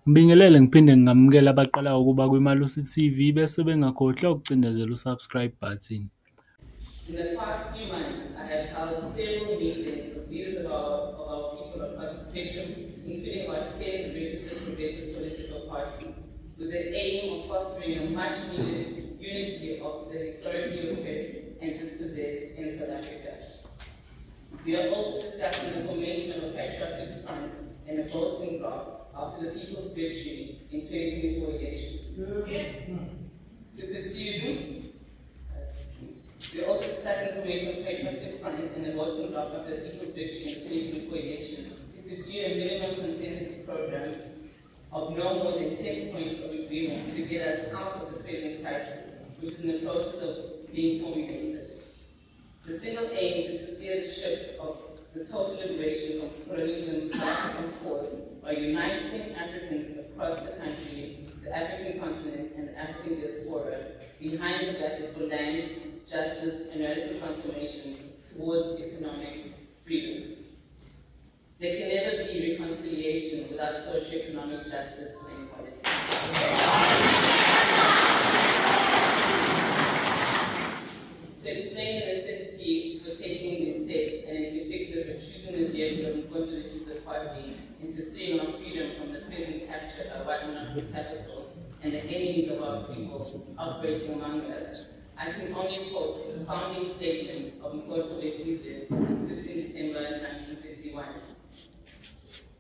Ngibingelele ngiphinde ngamukela abaqalayo ukuba kwiMalusi TV bese bengakhohlwa ukucindezela u-subscribe button. In the past few months, I have held several meetings with leaders of our people across the spectrum, including about 10 registered progressive political parties, with the aim of fostering a much-needed unity of the historically oppressed and dispossessed in South Africa. We are also discussing the formation of a patriotic front and a voting bloc after the people's victory in 2024 election. Yes. To pursue we also discussing the formation of a patriotic front and a voting bloc after the people's victory in the 2024 election to pursue a minimum consensus program of no more than 10 points of agreement to get us out of the present crisis, which is in the process of being formulated. The single aim is to steer the ship of the total liberation from colonialism back on course by uniting Africans across the country, the African continent, and the African diaspora behind the battle for land, justice, and radical transformation towards economic freedom. There can never be reconciliation without socio-economic justice and equality. To explain the necessity for taking these steps, and in particular for choosing the vehicle of Mkhonto we Sizwe Party in pursuing our freedom from the present capture of white monopolist capital and the enemies of our people operating among us, I can only post the founding statement of Mkhonto we Sizwe on 16 December 1961.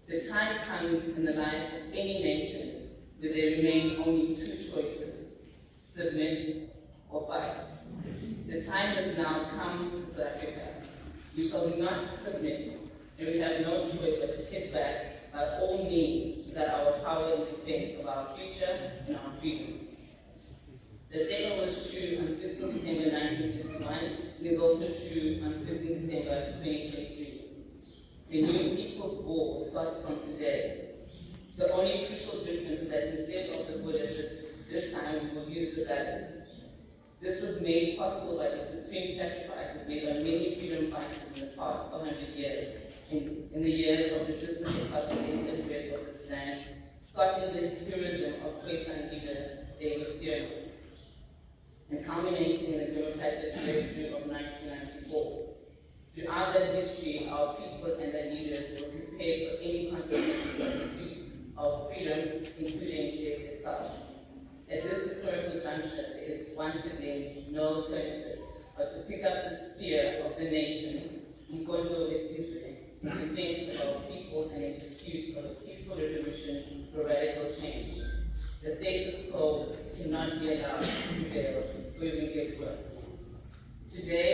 The time comes in the life of any nation where there remain only two choices: submit or fight. The time has now come to South Africa. We shall not submit, and we have no choice but to hit back by all means that our power in defense of our future and our freedom. The statement was true on 16 December 1961, and is also true on 16 December 2023. The new People's War starts from today. The only crucial difference is that instead of the bullets, this time we will use the ballots. This was made possible by the supreme sacrifices made by many freedom fighters in the past 400 years, in the years of resistance across the Indian breadth of this land, starting with the heroism of Khoisan leader David Stearns, and culminating in the democratic breakthrough of 1994. Throughout that history, our people and their leaders were prepared for any consequences of the pursuit of freedom, including death itself. At this historical juncture, there is once again no alternative but to pick up the spear of the nation, Mkhonto we Sizwe, in defense of our people and in pursuit of a peaceful revolution for radical change. The status quo cannot be allowed to prevail or even get worse. Today,